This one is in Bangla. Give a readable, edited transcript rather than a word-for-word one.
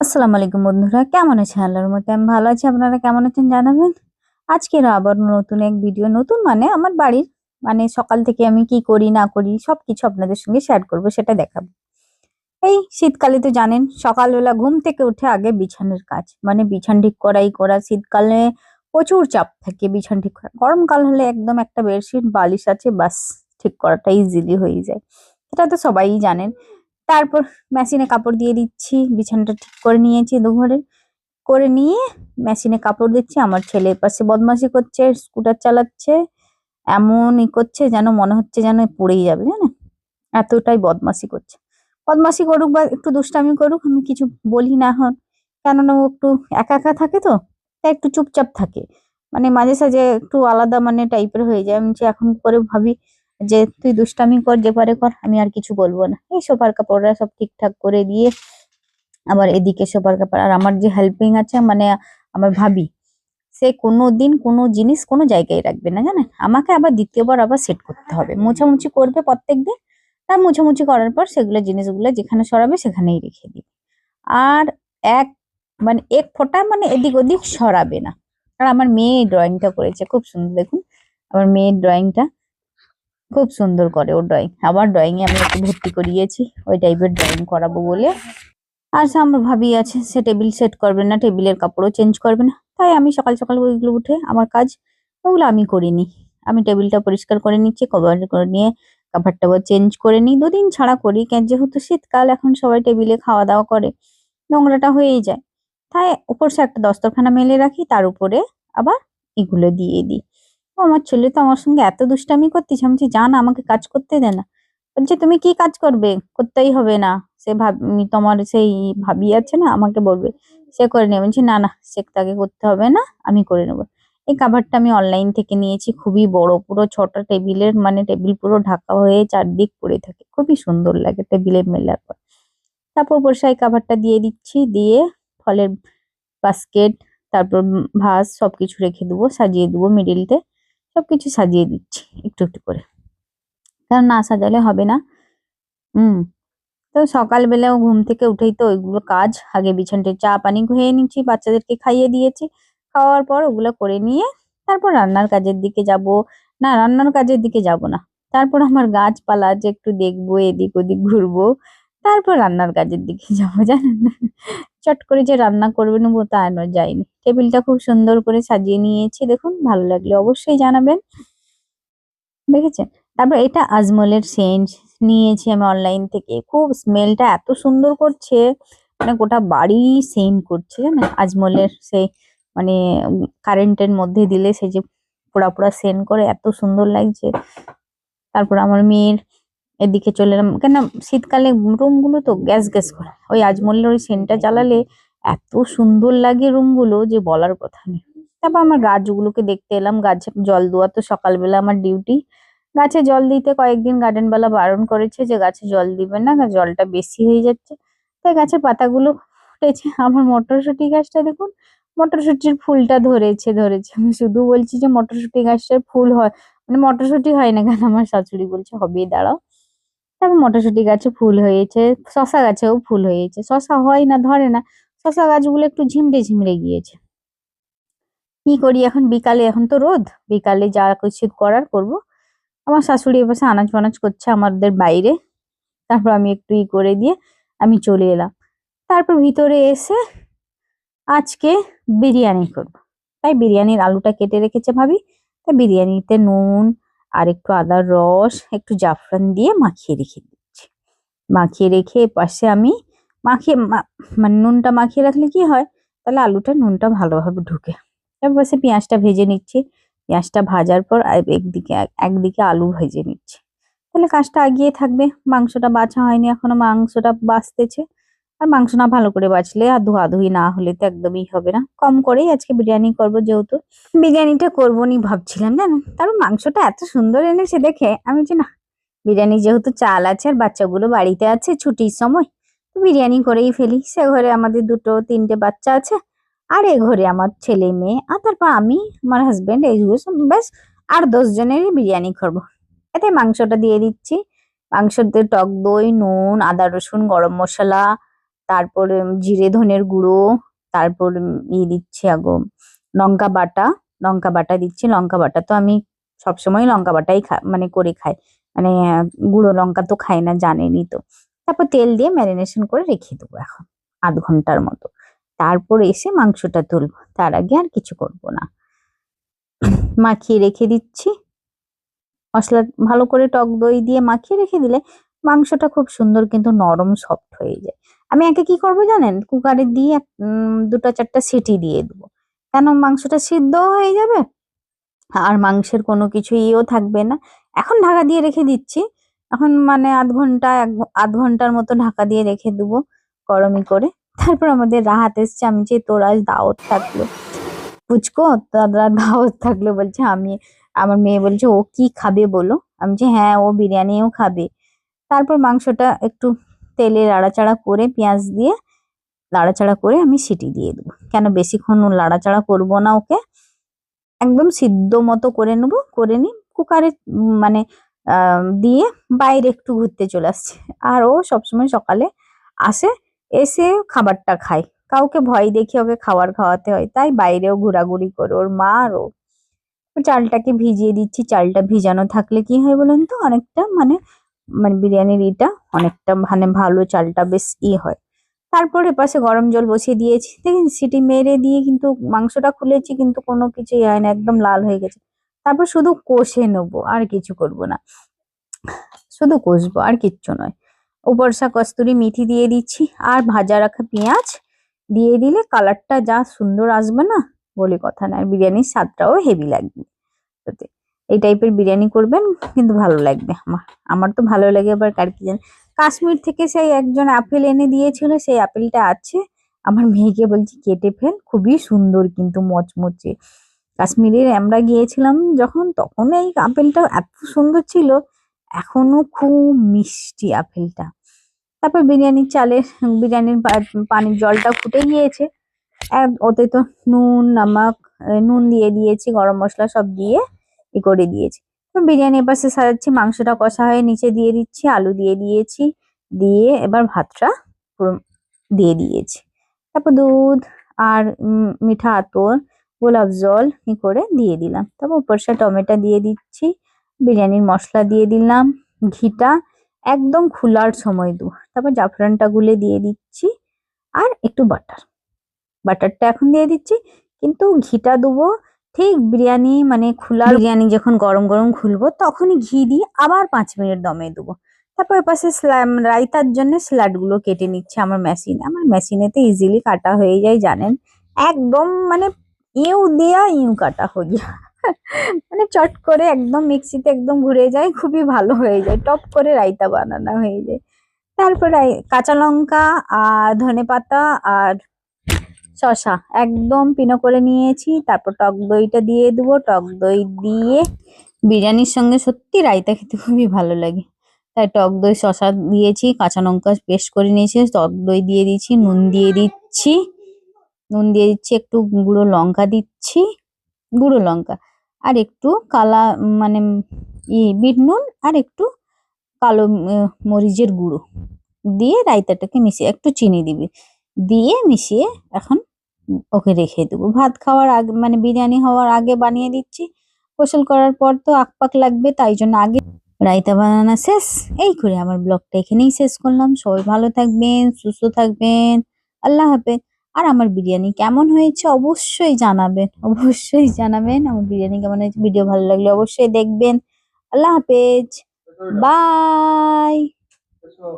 আসসালামু আলাইকুম বন্ধুরা, কেমন আছেন? আল্লাহর মতে আমি ভালো আছি। আপনারা কেমন আছেন জানাবেন। আজকের আবার নতুন এক ভিডিও, নতুন মানে আমার বাড়ির মানে সকাল থেকে আমি কি করি না করি সবকিছু আপনাদের সঙ্গে শেয়ার করব, সেটা দেখাবো। এই শীতকালে তো জানেন সকালবেলা ঘুম থেকে উঠে আগে বিছানার কাজ, মানে বিছান ঠিক করাই করা। শীতকালে প্রচুর চাপ থাকে বিছান ঠিক করা। গরমকাল হলে একদম একটা বেডশিট বালিশ আছে, বাস ঠিক করাটা ইজিলি হয়ে যায়। এটা তো সবাই জানেন। তারপর মেশিনে কাপড় দিয়ে দিচ্ছি, বিছানাটা ঠিক করে নিয়েছি দুঘরে করে নিয়ে মেশিনে কাপড় দিচ্ছি। আমার ছেলে পাশে বদমাশি করছে, স্কুটার চালাচ্ছে, এমন করছে যেন মনে হচ্ছে যেন পড়েই যাবে, জানেন এতটাই বদমাশি করছে। বদমাশি করুক বা একটু দুষ্টামি করুক, আমি কিছু বলি না এখন, কেননা ও একটু একা একা থাকে তো, তাই একটু চুপচাপ থাকে। মানে মাঝে সাঝে একটু আলাদা মানে টাইপের হয়ে যায়। আমি যে এখন করে ভাবি যে তুই দুষ্টামি কর, যে পারে কর, আমি আর কিছু বলবো না। এই সোফার কাপড়রা সব ঠিকঠাক করে দিয়ে আবার এদিকে সোফার কাপড়, আর আমার যে হেল্পিং আছে মানে আমার ভাবি, সে কোনো দিন কোনো জিনিস কোনো জায়গায় রাখবে না, জানেন। আমাকে আবার দ্বিতীয়বার আবার সেট করতে হবে, মোছামুছি করবে প্রত্যেকদিন। আর মোছামুছি করার পর সেগুলো জিনিসগুলো যেখানে সরাবে সেখানেই রেখে দিবে। আর এক মানে এক ফোঁটা মানে এদিক ওদিক সরাবে না। আর আমার মেয়ে ড্রয়িংটা করেছে খুব সুন্দর, দেখুন আমার মেয়ের ড্রয়িংটা খুব সুন্দর করে ও ড্রয়িং। আবার ড্রয়িং এ আমি একটু ভর্তি করিয়েছি, ওই টাইপের ড্রয়িং করাবো বলে। আর সে আমার ভাবি আছে, সে টেবিল সেট করবে না, টেবিলের কাপড়ও চেঞ্জ করবে না। তাই আমি সকাল সকাল ওইগুলো উঠে আমার কাজ ওগুলো আমি করিনি। আমি টেবিলটা পরিষ্কার করে নিচ্ছি, কভার করে নিয়ে কাভার টাভার চেঞ্জ করে নিই। দুদিন ছাড়া করি, কেন যেহেতু শীতকাল, এখন সবাই টেবিলে খাওয়া দাওয়া করে, নোংরাটা হয়েই যায়। তাই উপর সে একটা দস্তরখানা মেলে রাখি, তার উপরে আবার এগুলো দিয়ে দিই। ও আমার ছেলে তো আমার সঙ্গে এত দুষ্টামি করতেছে, আমি বলছি, জান আমাকে কাজ করতে দে না। বলছে তুমি কি কাজ করবে, করতেই হবে না, সে ভাবি তোমার সেই ভাবি আছে না, আমাকে বলবে, সে করে নেবে। বলছি না না, সে তাকে করতে হবে না, আমি করে নেবো। এই কাভারটা আমি অনলাইন থেকে নিয়েছি, খুবই বড়, পুরো 6টা টেবিলের মানে টেবিল পুরো ঢাকা হয়ে চারদিক পড়ে থাকে, খুবই সুন্দর লাগে টেবিলে মেলার পর। তারপর বর্ষায় কাভারটা দিয়ে দিচ্ছি, দিয়ে ফলের বাস্কেট, তারপর ভাস সবকিছু রেখে দেবো, সাজিয়ে দেবো মিডিলতে। সবকিছু সাজিয়ে দিচ্ছি একটু একটু করে, কারণ না সাজালে হবে না। হুম। তো সকালবেলাও ঘুম থেকে উঠেই তো ওইগুলো কাজ, আগে বিছানটা চা পানি ধুয়ে নিচ্ছি, বাচ্চাদেরকে খাইয়ে দিয়েছি। খাওয়ার পর ওগুলো করে নিয়ে তারপর রান্নার কাজের দিকে যাব। না, রান্নার কাজের দিকে যাব না, তারপর আমার গাছপালা যে একটু দেখবো, এদিক ওদিক ঘুরবো, তারপর রান্নার কাজের দিকে যাবো, জানেন না। চট করে যে রান্না করবে নেবো তা নয়, যাইনি। টেবিলটা খুব সুন্দর করে সাজিয়ে নিয়েছি, দেখুন ভালো লাগলে অবশ্যই জানাবেন, দেখেছেন। তারপর এটা আজমলের সেন্ট নিয়েছি আমি অনলাইন থেকে, খুব স্মেলটা এত সুন্দর করছে, মানে গোটা বাড়ি সেন্ট করছে, জানেন আজমলের সেই মানে কারেন্টের মধ্যে দিলে সেই যে পোড়া পোড়া সেন্ট করে, এত সুন্দর লাগছে। তারপর আমার মেয়ের এদিকে চলে এলাম, কেন শীতকালে রুম গুলো তো গ্যাস গ্যাস করে, ওই আজমলের ওই সেন্টটা জ্বালালে এত সুন্দর লাগে রুম গুলো যে বলার কথা নেই। তারপর আমার গাছগুলোকে দেখতে এলাম, গাছে জল দেওয়া তো সকালবেলা আমার ডিউটি। গাছে জল দিতে কয়েকদিন গার্ডেন বালা বারণ করেছে যে গাছে জল দিবে না, জলটা বেশি হয়ে যাচ্ছে। তাই গাছের পাতাগুলো ফুটেছে। আমার মটরশুঁটি গাছটা দেখুন, মটরশুঁটির ফুলটা ধরেছে ধরেছে, আমি শুধু বলছি যে মটরশুঁটি গাছটার ফুল হয়, মানে মটরশুঁটি হয় না কেন, আমার শাশুড়ি বলছে হবে, দাঁড়াও। তারপর মটরশুঁটি গাছে ফুল হয়েছে, শশা গাছেও ফুল হয়েছে, শশা হয় না, ধরে না। শশা গাছগুলো একটু ঝিমড়ে ঝিমড়ে গিয়েছে। কি করি এখন, বিকালে এখন তো রোদ, বিকালে যা কিছু করার করব। আমার শাশুড়ি এপাশে আনাজ ফানাজ করছে আমাদের বাইরে। তারপর আমি একটু করে দিয়ে আমি চলে এলাম। তারপর ভিতরে এসে আজকে বিরিয়ানি করব। তাই বিরিয়ানির আলুটা কেটে রেখেছে ভাবি, তাই বিরিয়ানিতে নুন আর একটু আদার রস একটু জাফরান দিয়ে মাখিয়ে রেখে দিচ্ছি। মাখিয়ে রেখে পাশে আমি মানে নুনটা মাখিয়ে রাখলে কি হয়, তাহলে আলুটা নুনটা ভালোভাবে ঢুকে। তারপর পাশে পেঁয়াজটা ভেজে নিচ্ছি, পেঁয়াজটা ভাজার পর একদিকে একদিকে আলু ভেজে নিচ্ছি, তাহলে কাজটা এগিয়ে থাকবে। মাংসটা বাছা হয়নি এখনো, মাংসটা বাছতেছে। আর মাংস না ভালো করে বাছলে আর ধোয়াধুয়ি না হলে তো একদমই হবে না। কম করেই আজকে বিরিয়ানি করব, যেহেতু বিরিয়ানিটা করবো নি ভাবছিলাম, জানেন। তারপর মাংসটা এত সুন্দর এনেছে দেখে আমি যে না, বিরিয়ানি যেহেতু চাল আছে আর বাচ্চাগুলো বাড়িতে আছে ছুটির সময়, তো বিরিয়ানি করেই ফেলি। সে ঘরে আমাদের দুটো তিনটে বাচ্চা আছে, আর এ ঘরে আমার ছেলে মেয়ে, আর তারপর আমি, আমার হাজবেন্ড, এইগুলো সব ব্যাস। আর 10 জনেরই বিরিয়ানি করবো। এতে মাংসটা দিয়ে দিচ্ছি, মাংসতে টক দই, নুন, আদা রসুন, গরম মশলা, তারপর জিরে ধনের গুঁড়ো, তারপর দিচ্ছি আগো লঙ্কা বাটা। লঙ্কা বাটা দিচ্ছি। লঙ্কা বাটা তো আমি সবসময় লঙ্কা বাটাই মানে করে খাই, মানে গুঁড়ো লঙ্কা তো খাই না, জানেনই তো। তারপর তেল দিয়ে ম্যারিনেশন করে রেখে দেবো এখন 0.5 ঘন্টার মতো। তারপর এসে মাংসটা তুলবো, তার আগে আর কিছু করব না। মাখিয়ে রেখে দিচ্ছি মশলা ভালো করে, টক দই দিয়ে মাখিয়ে রেখে দিলে মাংসটা খুব সুন্দর কিন্তু নরম সফট হয়ে যায়। আমি আগে কি করব জানেন, কুকারে দিয়ে 2-4টা সিটি দিয়ে দেবো, কেন মাংসটা সিদ্ধ হয়ে যাবে আর মাংসের কোনো কিছু ইয়েও থাকবে না। এখন ঢাকা দিয়ে রেখে দিচ্ছি, এখন মানে 0.5 ঘন্টার মতো ঢাকা দিয়ে রেখে দেবো গরমই করে। তারপর আমাদের রাহাত এসছে, আমি যে তোর আজ দাওয়াত থাকলো পুচকো, দাদা দাওয়াত থাকলো বলছে। আমার মেয়ে বলছে ও কি খাবে বলো, আমি যে হ্যাঁ ও বিরিয়ানিও খাবে। তারপর মাংসটা একটু তেলে লাড়াচাড়া করে, পেঁয়াজ দিয়ে লাড়াচাড়া করে আমি সিটি দিয়ে দেবো, কেন বেশিক্ষণ লাড়াচাড়া করবো না, ওকে একদম সিদ্ধ মতো করে নেবো। করে নি কুকারে মানে দিয়ে বাইরে একটু ঘুরতে চলে আসছে। আর ও সবসময় সকালে আসে, এসে খাবারটা খায়, কাউকে ভয় দেখিয়ে ওকে খাওয়াতে হয়, তাই বাইরেও ঘোরাঘুরি করে ওর মা। আর ও চালটাকে ভিজিয়ে দিচ্ছি। চালটা ভিজানো থাকলে কি হয় বলুন তো, অনেকটা মানে মানে বিরিয়ানির এটা অনেকটা মানে ভালো, চালটা বেশ হয়। তারপর এপাশে গরম জল বসিয়ে দিয়েছি, দেখেন সিটি মেরে দিয়ে কিন্তু মাংসটা খুলেছি কিন্তু কোনো কিছুই হয় না, একদম লাল হয়ে গেছে। তারপর শুধু কষে নেবো, আর কিছু করব না, শুধু কষবো আর কিচ্ছু নয়। উপরসা কস্তুরি মেথি দিয়ে দিচ্ছি, আর ভাজা রাখা পেঁয়াজ দিয়ে দিলে কালারটা যা সুন্দর আসবে না, বলে কথা না, আর বিরিয়ানির স্বাদটাও হেভি লাগবে। এই টাইপের বিরিয়ানি করবেন কিন্তু ভালো লাগবে। আমার তো ভালো লাগে। আবার কার কি জানি, কাশ্মীর থেকে সেই একজন আপেল এনে দিয়েছিল, সেই আপেলটা আছে, আমার মেয়েকে বলছি কেটে ফেল, খুবই সুন্দর কিন্তু মচমচে। কাশ্মীরে আমরা গিয়েছিলাম যখন, তখন এই আপেলটা এত সুন্দর ছিল, এখনো খুব মিষ্টি আপেলটা। তারপর বিরিয়ানির পানির জলটা ফুটে গিয়েছে, ওতে তো নুন দিয়ে দিয়েছি, গরম মশলা সব দিয়ে করে দিয়েছি। বিরিয়ানির পাশে সাজাচ্ছি, মাংসটা কষা হয়ে নিচে দিয়ে দিচ্ছি, আলু দিয়ে দিয়েছি, দিয়ে এবার ভাতটা পুরো দিয়ে দিয়েছি। তারপর দুধ আর মিঠা আতর, গোলাপ জল করে দিয়ে দিলাম। তারপর উপরসা টমেটো দিয়ে দিচ্ছি, বিরিয়ানির মশলা দিয়ে দিলাম, ঘিটা একদম খোলার সময় তারপর জাফরানটা গুলে দিয়ে দিচ্ছি, আর একটু বাটারটা এখন দিয়ে দিচ্ছি, কিন্তু ঘিটা দেবো ঠিক বিরিয়ানি মানে বিরিয়ানি যখন গরম গরম খুলবো তখনই ঘি দিয়ে আবার 5 মিনিট দমে দেবো। তারপর এপাশে রায়তার জন্য স্যালাড গুলো কেটে নিচ্ছে আমার মেশিনেতে ইজিলি কাটা হয়ে যায়, জানেন একদম মানে ইউ কাটা হয়ে যায় মানে চট করে একদম মিক্সিতে একদম ঘুরে যায়, খুবই ভালো হয়ে যায়, টপ করে রায়তা বানানো হয়ে যায়। তারপর কাঁচা লঙ্কা আর ধনেপাতা আর শসা একদম পিনো করে নিয়েছি। তারপর টক দইটা দিয়ে দেবো, টক দই দিয়ে বিরিয়ানির সঙ্গে সত্যি রায়তা খেতে খুবই ভালো লাগে, তাই টক দই শসা দিয়েছি, কাঁচা লঙ্কা পেস্ট করে নিয়েছি, টক দই দিয়ে দিচ্ছি, নুন দিয়ে দিচ্ছি, একটু গুঁড়ো লঙ্কা দিচ্ছি, গুঁড়ো লঙ্কা আর একটু কালা মানে বিট নুন আর একটু কালো মরিচের গুঁড়ো দিয়ে রায়তাটাকে মিশিয়ে একটু চিনি দিবি, দিয়ে মিশিয়ে এখন ওকে রেখে দেবো। ভাত খাওয়ার আগে মানে বিরিয়ানি হওয়ার আগে বানিয়ে দিচ্ছি, গোসল করার পর তো আকপাক লাগবে, তাই জন্য আগে রায়তা বানানো শেষ। এই করে আমার ব্লগটা এখানেই শেষ করলাম। সবাই ভালো থাকবেন, সুস্থ থাকবেন, আল্লাহ হাফেজ। আর আমার বিরিয়ানি কেমন হয়েছে অবশ্যই জানাবেন আমার বিরিয়ানি কেমন হয়েছে। ভিডিও ভালো লাগলে অবশ্যই দেখবেন। আল্লাহ হাফেজ, বাই।